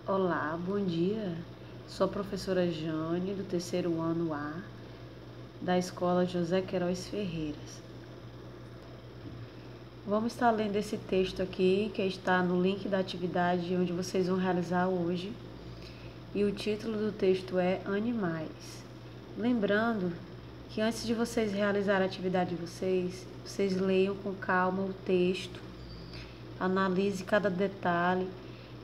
Olá, bom dia. Sou a professora Jane, do terceiro ano A, da Escola José Queiroz Ferreiras. Vamos estar lendo esse texto aqui, que está no link da atividade onde vocês vão realizar hoje. E o título do texto é Animais. Lembrando que antes de vocês realizarem a atividade de vocês leiam com calma o texto, analise cada detalhe.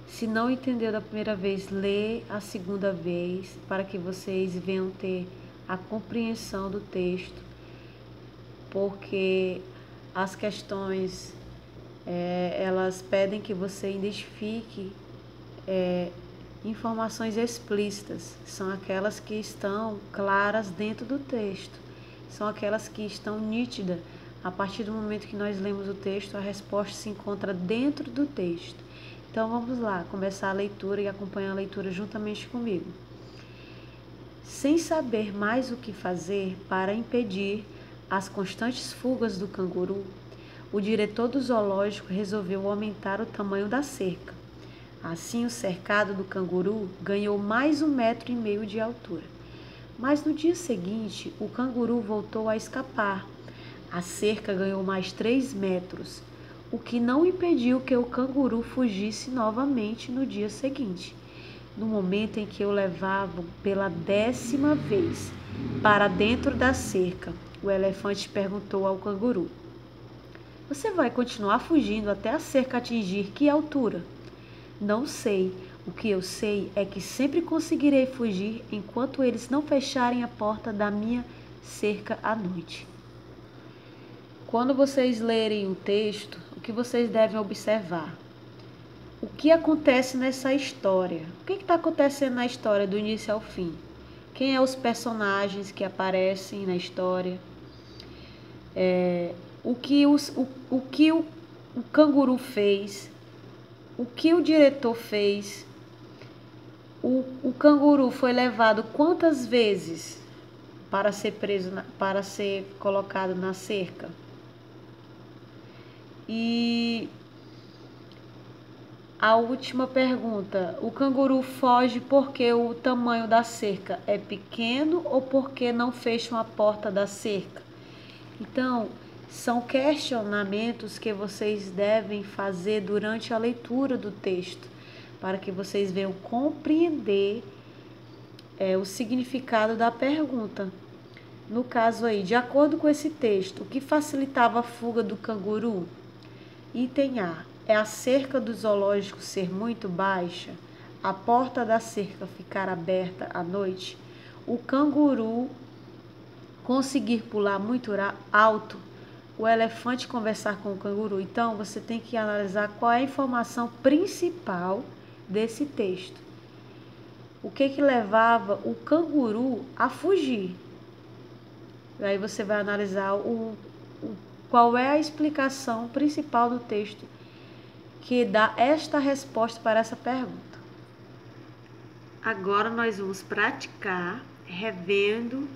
Se não entendeu da primeira vez, lê a segunda vez, para que vocês venham ter a compreensão do texto, porque as questões, elas pedem que você identifique informações explícitas, são aquelas que estão claras dentro do texto, são aquelas que estão nítidas. A partir do momento que nós lemos o texto, a resposta se encontra dentro do texto. Então vamos lá, começar a leitura e acompanhar a leitura juntamente comigo. Sem saber mais o que fazer para impedir as constantes fugas do canguru, o diretor do zoológico resolveu aumentar o tamanho da cerca. Assim, o cercado do canguru ganhou mais 1,5 metro de altura. Mas no dia seguinte, o canguru voltou a escapar. A cerca ganhou mais 3 metros, o que não impediu que o canguru fugisse novamente no dia seguinte. No momento em que o levavam pela 10ª vez para dentro da cerca, o elefante perguntou ao canguru: "Você vai continuar fugindo até a cerca atingir que altura?" "Não sei. O que eu sei é que sempre conseguirei fugir enquanto eles não fecharem a porta da minha cerca à noite." Quando vocês lerem o texto, o que vocês devem observar? O que acontece nessa história? O que está acontecendo na história do início ao fim? Quem são os personagens que aparecem na história? O que o canguru fez? O que o diretor fez? O canguru foi levado quantas vezes para ser preso, para ser colocado na cerca? E a última pergunta: o canguru foge porque o tamanho da cerca é pequeno ou porque não fecham a porta da cerca? Então, são questionamentos que vocês devem fazer durante a leitura do texto, para que vocês venham compreender o significado da pergunta. No caso aí, de acordo com esse texto, o que facilitava a fuga do canguru? Item A: é a cerca do zoológico ser muito baixa, a porta da cerca ficar aberta à noite, o canguru conseguir pular muito alto, o elefante conversar com o canguru. Então, você tem que analisar qual é a informação principal desse texto. O que levava o canguru a fugir? Aí você vai analisar qual é a explicação principal do texto que dá esta resposta para essa pergunta. Agora nós vamos praticar revendo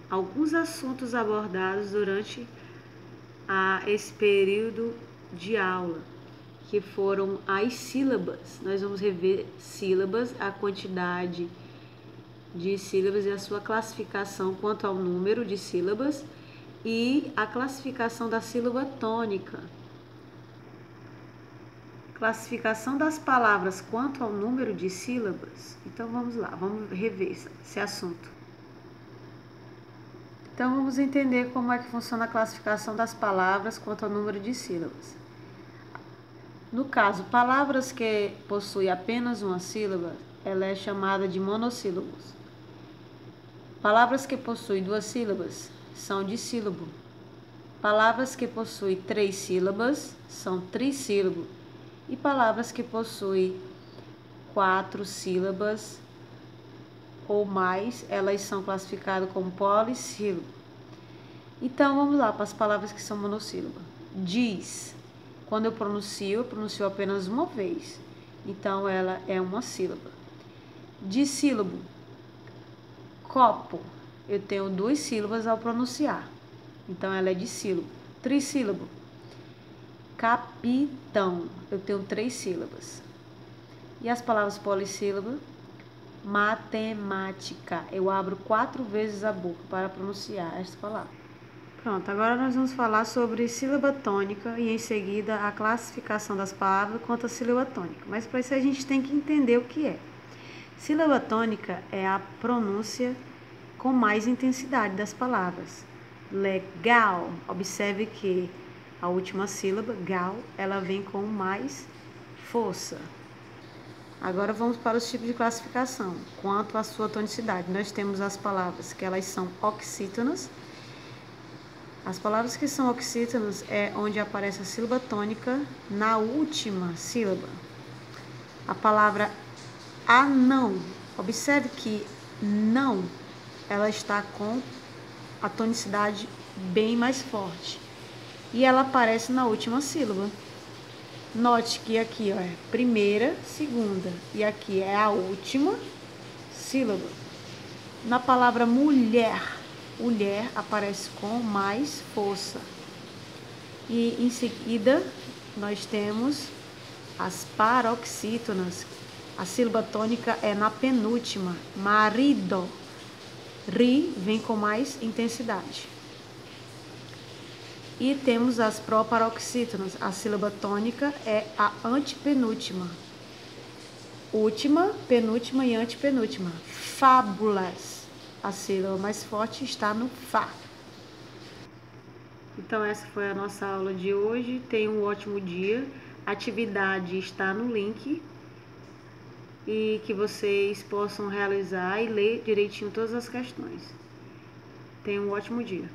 alguns assuntos abordados durante esse período de aula, que foram as sílabas. Nós vamos rever sílabas, a quantidade de sílabas e a sua classificação quanto ao número de sílabas e a classificação da sílaba tônica. Classificação das palavras quanto ao número de sílabas. Então vamos lá, vamos rever esse assunto. Então vamos entender como é que funciona a classificação das palavras quanto ao número de sílabas. No caso, palavras que possuem apenas uma sílaba, ela é chamada de monossílabos. Palavras que possuem 2 sílabas são dissílabo. Palavras que possuem 3 sílabas são trissílabo. E palavras que possuem 4 sílabas ou mais, elas são classificadas como polissílabo. Então, vamos lá para as palavras que são monossílaba. Diz: quando eu pronuncio apenas uma vez. Então, ela é uma sílaba. Dissílabo: copo, eu tenho 2 sílabas ao pronunciar. Então, ela é dissílabo. Trissílabo: capitão, eu tenho 3 sílabas. E as palavras polissílaba? Matemática. Eu abro 4 vezes a boca para pronunciar esta palavra. Pronto, agora nós vamos falar sobre sílaba tônica e em seguida a classificação das palavras quanto à sílaba tônica. Mas para isso a gente tem que entender o que é. Sílaba tônica é a pronúncia com mais intensidade das palavras. Legal. Observe que a última sílaba, gal, ela vem com mais força. Agora vamos para os tipos de classificação. Quanto à sua tonicidade, nós temos as palavras que elas são oxítonas. As palavras que são oxítonas é onde aparece a sílaba tônica na última sílaba. A palavra anão, observe que não, ela está com a tonicidade bem mais forte. E ela aparece na última sílaba. Note que aqui é primeira, segunda e aqui é a última sílaba. Na palavra mulher, mulher aparece com mais força. E em seguida nós temos as paroxítonas. A sílaba tônica é na penúltima, marido. Ri vem com mais intensidade. E temos as proparoxítonas. A sílaba tônica é a antepenúltima. Última, penúltima e antepenúltima. Fábulas. A sílaba mais forte está no Fá. Então essa foi a nossa aula de hoje. Tenha um ótimo dia. A atividade está no link. E que vocês possam realizar e ler direitinho todas as questões. Tenha um ótimo dia.